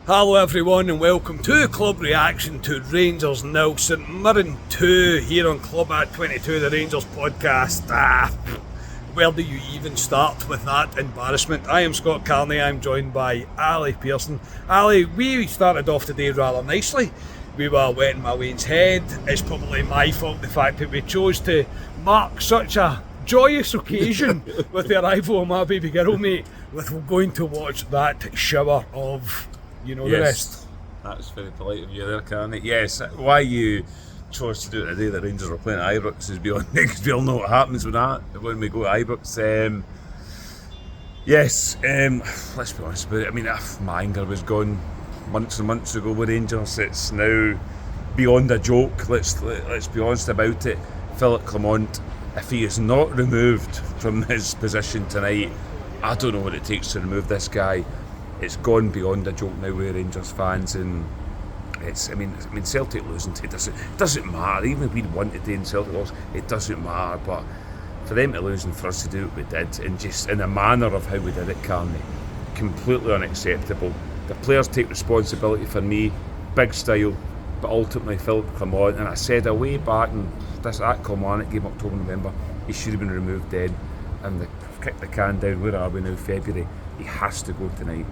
Hello everyone and welcome to Club Reaction to Rangers 0 St Mirren 2 here on Club at 22, the Rangers podcast. Where do you even start with that embarrassment? I am Scott Carney, I'm joined by Ali Pearson. Ali, we started off today rather nicely. We were wetting my Wayne's head. It's probably my fault, the fact that we chose to mark such a joyous occasion with the arrival of my baby girl, mate, with going to watch that shower of... You know the rest. That's very polite of you there, Carney. Yes, why you chose to do it the day the Rangers were playing at Ibrox is beyond me, because we all know what happens with that when we go to Ibrox. Let's be honest about it. I mean, my anger was gone months and months ago with Rangers. It's now beyond a joke. Let's be honest about it. Philip Clement, if he is not removed from his position tonight, I don't know what it takes to remove this guy. It's gone beyond a joke now with Rangers fans, and it's. I mean, Celtic losing it doesn't matter. Even if we'd won today and Celtic lost, it doesn't matter. But for them to lose and for us to do what we did, and just in the manner of how we did it, Carney, completely unacceptable. The players take responsibility for me, big style, but ultimately Philip Clement. And I said way back, and this at Clement game October, November, he should have been removed then, and they kicked the can down. Where are we now? February. He has to go tonight.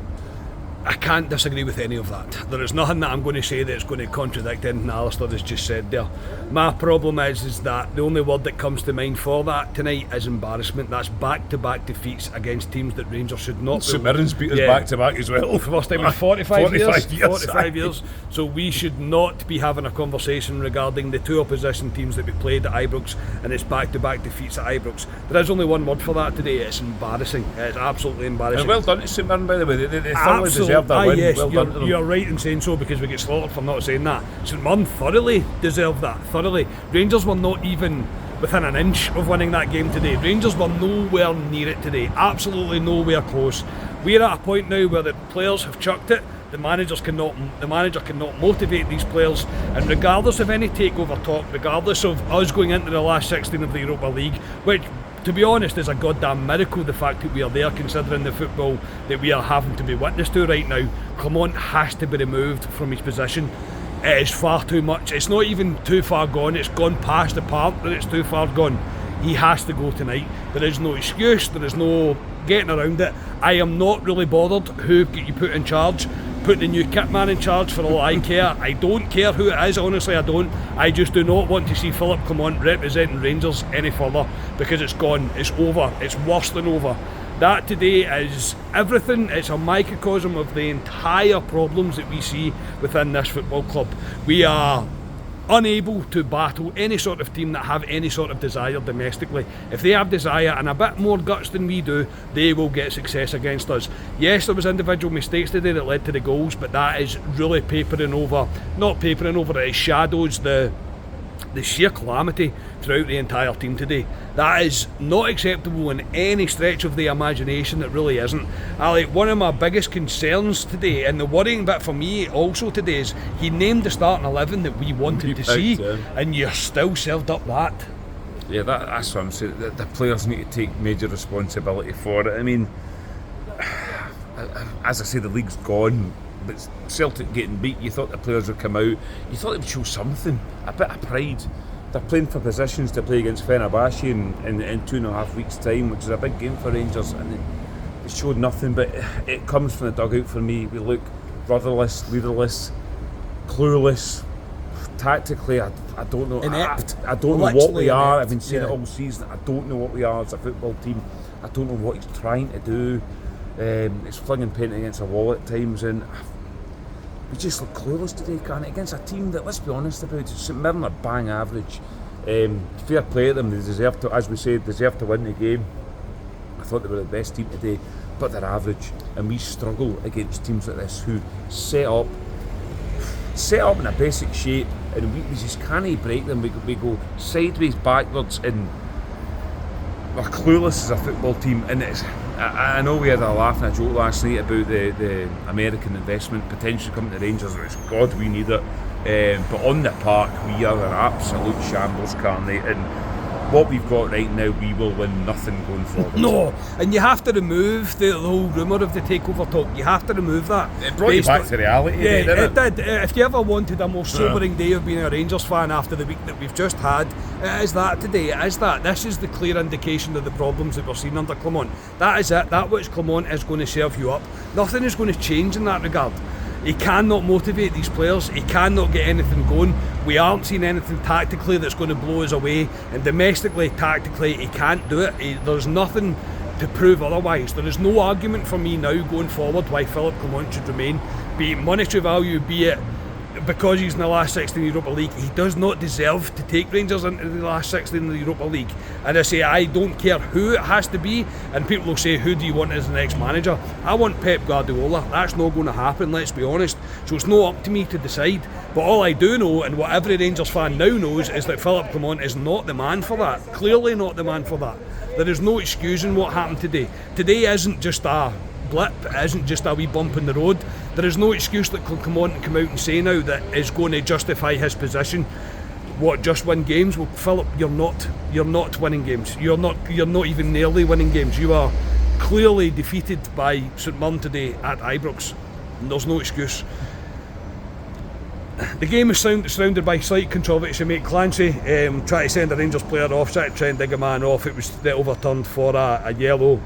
I can't disagree with any of that. There is nothing that I'm going to say that's going to contradict anything Alistair has just said there. My problem is that the only word that comes to mind for that tonight is embarrassment. That's back-to-back defeats against teams that Rangers should not be. St Mirren's beat us back-to-back as well. First time in 45 years. So we should not be having a conversation regarding the two opposition teams that we played at Ibrox, and it's back-to-back defeats at Ibrox. There is only one word for that today. It's embarrassing. It's absolutely embarrassing. And well done to St Mirren, by the way. They thoroughly deserved their win. Yes, well done to them. You're right in saying so, because we get slaughtered for not saying that. St Mirren thoroughly deserved that, thoroughly. Rangers were not even within an inch of winning that game today. Rangers were nowhere near it today, absolutely nowhere close. We're at a point now where the players have chucked it. The manager cannot motivate these players, and regardless of any takeover talk, regardless of us going into the last 16 of the Europa League, which, to be honest, is a goddamn miracle, the fact that we are there, considering the football that we are having to be witness to right now. Clement has to be removed from his position. It is far too much. It's not even too far gone. It's gone past the part that it's too far gone. He has to go tonight. There is no excuse. There is no getting around it. I am not really bothered who you put in charge. Put the new kit man in charge for all I care. I don't care who it is, honestly I don't. I just do not want to see Philip Clement representing Rangers any further, because it's gone, it's over, it's worse than over. That today is everything. It's a microcosm of the entire problems that we see within this football club. We are unable to battle any sort of team that have any sort of desire domestically. If they have desire and a bit more guts than we do, they will get success against us. Yes, there was individual mistakes today that led to the goals, but that is really it shadows the sheer calamity throughout the entire team today. That is not acceptable in any stretch of the imagination. It really isn't. Ali, one of my biggest concerns today, and the worrying bit for me also today, is he named the starting 11 that we wanted to see, and you're still served up that. Yeah, that's what I'm saying. The players need to take major responsibility for it. I mean, as I say, the league's gone, but Celtic getting beat, you thought the players would come out, you thought they would show something, a bit of pride. They're playing for positions to play against Fenerbahce in 2.5 weeks' time, which is a big game for Rangers, and they showed nothing. But it comes from the dugout for me. We look rudderless, leaderless, clueless. Tactically, I don't know. Inept. I don't know what we are. I've been saying it all season. I don't know what we are as a football team. I don't know what he's trying to do. It's flinging paint against a wall at times, and we just look clueless today, can't it? Against a team that, let's be honest about it, St Mirren are bang average. Fair play to them, they deserve to, as we said, to win the game. I thought they were the best team today, but they're average, and we struggle against teams like this who set up in a basic shape, and we just can't break them. We go sideways, backwards, and we're clueless as a football team. And I know we had a laugh and a joke last night about the American investment potentially coming to Rangers, which, God, we need it. But on the park, we are an absolute shambles, Carney. And what we've got right now, we will win nothing going forward. No, and you have to remove the whole rumour of the takeover talk. You have to remove that. It brought you back to reality. Yeah, didn't it did. If you ever wanted a more sobering day of being a Rangers fan after the week that we've just had, it is that today. It is that. This is the clear indication of the problems that we're seeing under Clement. That is it. That which Clement is going to serve you up. Nothing is going to change in that regard. He cannot motivate these players. He cannot get anything going. We aren't seeing anything tactically that's going to blow us away. And domestically, tactically, he can't do it. There's nothing to prove otherwise. There is no argument for me now going forward why Philippe Clement should remain. Be it monetary value, be it because he's in the last 16 Europa League. He does not deserve to take Rangers into the last 16 in the Europa League. And I say, I don't care who it has to be, and people will say, who do you want as the next manager? I want Pep Guardiola. That's not going to happen, let's be honest. So it's not up to me to decide. But all I do know, and what every Rangers fan now knows, is that Philippe Clement is not the man for that. Clearly not the man for that. There is no excusing what happened today. Today isn't just a blip, it isn't just a wee bump in the road. There is no excuse that can come on and come out and say now that is going to justify his position. What, just win games? Well, Philip, you're not winning games. You're not even nearly winning games. You are clearly defeated by St Mirren today at Ibrox. And there's no excuse. The game is surrounded by slight controversy. Mate Clancy tried to send a Rangers player off, tried to try and dig a man off. It was overturned for a yellow.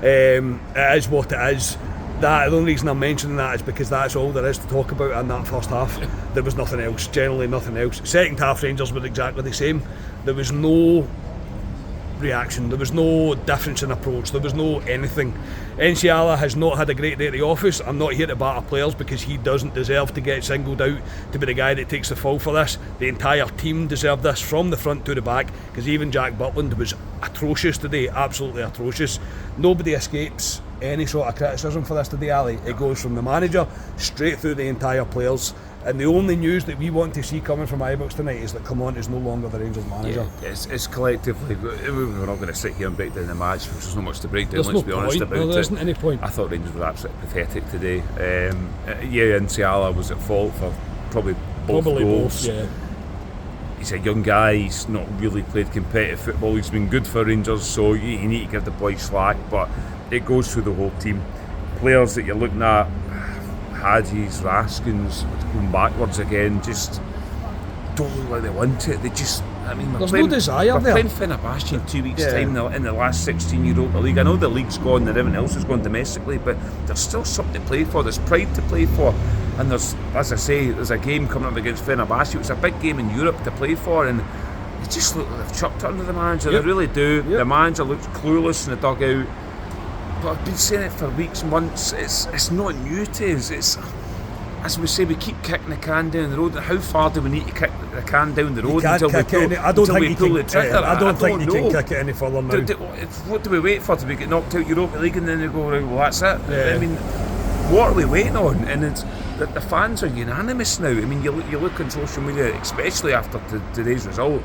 It is what it is. The only reason I'm mentioning that is because that's all there is to talk about in that first half. There was nothing else, generally nothing else. Second half, Rangers were exactly the same. There was no reaction, there was no difference in approach, there was no anything. Enciala has not had a great day at the office. I'm not here to batter players because he doesn't deserve to get singled out to be the guy that takes the fall for this. The entire team deserved this from the front to the back, because even Jack Butland was atrocious today, absolutely atrocious. Nobody escapes any sort of criticism for this today, Ali. It goes from the manager straight through the entire players. And the only news that we want to see coming from Ibrox tonight is that Clement is no longer the Rangers manager. Yeah, it's collectively, we're not going to sit here and break down the match because there's not much to break down, There's let's no be honest point. about No, there it. isn't any point. I thought Rangers were absolutely pathetic today. Enciala was at fault for probably both goals. Yeah. He's a young guy, he's not really played competitive football, he's been good for Rangers, so you need to give the boy slack, but it goes through the whole team. Players that you're looking at, Hadji's, Raskins, going backwards again, just don't look like they want it. They just, there's no desire we're there. playing Fenerbahce in 2 weeks' time in the last 16 Europa League. I know the league's gone and everyone else has gone domestically, but there's still something to play for, there's pride to play for, and there's, as I say, there's a game coming up against Fenerbahce. It was a big game in Europe to play for, and they just look like they've chucked it under the manager. Yep. They really do. Yep. The manager looks clueless in the dugout. But I've been saying it for weeks, months. It's not new to us. It's, as we say, we keep kicking the can down the road. How far do we need to kick the can down the road until we pull the trigger? I don't think you can kick it any further now. What do we wait for? Do we get knocked out Europa League and then they go, right, well, that's it? Yeah. What are we waiting on? And it's that the fans are unanimous now. You look on social media, especially after today's result.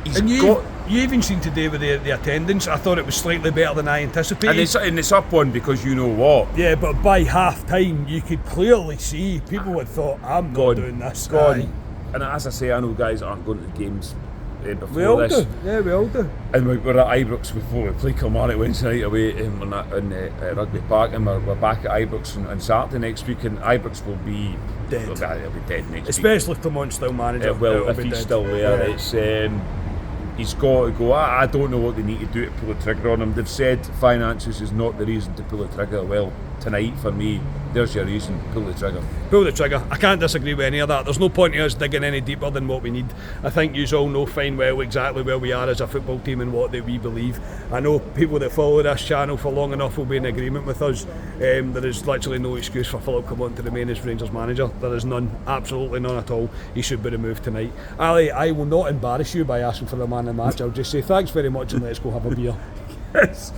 You even seen today with the attendance, I thought it was slightly better than I anticipated. And it's up on because you know what? Yeah, but by half time you could clearly see people had thought, I'm not doing this. Gone. And as I say, I know guys aren't going to the games before we all this. do. Yeah, we all do. And we're at Ibrox before we play Kilmarnock Wednesday night away in Rugby Park, and we're back at Ibrox on Saturday next week, and Ibrox will be dead. It'll be dead next week. Especially if Clement's still manager. If he's still there, it's he's got to go. I don't know what they need to do to pull the trigger on him. They've said finances is not the reason to pull the trigger. Well, tonight for me, there's your reason. Pull the trigger. Pull the trigger. I can't disagree with any of that. There's no point in us digging any deeper than what we need. I think you all know fine well exactly where we are as a football team and what that we believe. I know people that follow this channel for long enough will be in agreement with us. There is literally no excuse for Philippe Clement to remain as Rangers manager. There is none, absolutely none at all. He should be removed tonight. Ali, I will not embarrass you by asking for the man of the match. I'll just say thanks very much and let's go have a beer. Yes.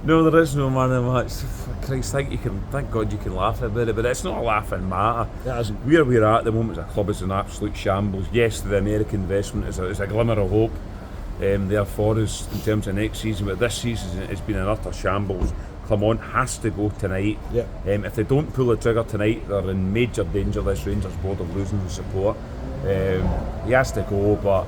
No, there is no man of the match. For Christ, thank God you can laugh about it, but it's not a laughing matter. It isn't. Where we're at the moment as a club is an absolute shambles. Yes, the American investment is a glimmer of hope there for us in terms of next season, but this season it's been an utter shambles. Clement has to go tonight. Yep. If they don't pull the trigger tonight, they're in major danger, this Rangers board, of losing the support. He has to go, but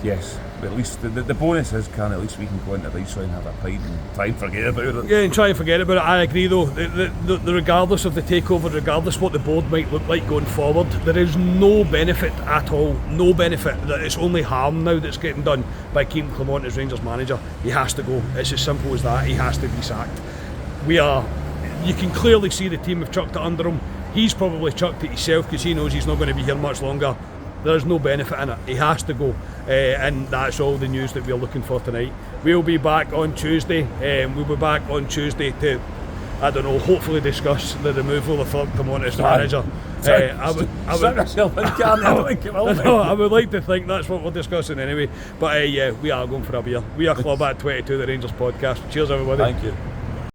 Yes, but at least the bonus is, at least we can go into Viceroy and have a pint and try and forget about it. Yeah, and try and forget about it. I agree though, the regardless of the takeover, regardless what the board might look like going forward, there is no benefit at all, no benefit. It's only harm now that's getting done by keeping Clement as Rangers manager. He has to go, it's as simple as that. He has to be sacked. You can clearly see the team have chucked it under him. He's probably chucked it himself because he knows he's not going to be here much longer. There's no benefit in it. He has to go, and that's all the news that we're looking for tonight. We'll be back on Tuesday. We'll be back on Tuesday to, I don't know, hopefully discuss the removal of Philip Clement as manager. I would like to think that's what we're discussing anyway. But we are going for a beer. We are Club at 22, the Rangers podcast. Cheers, everybody. Thank you.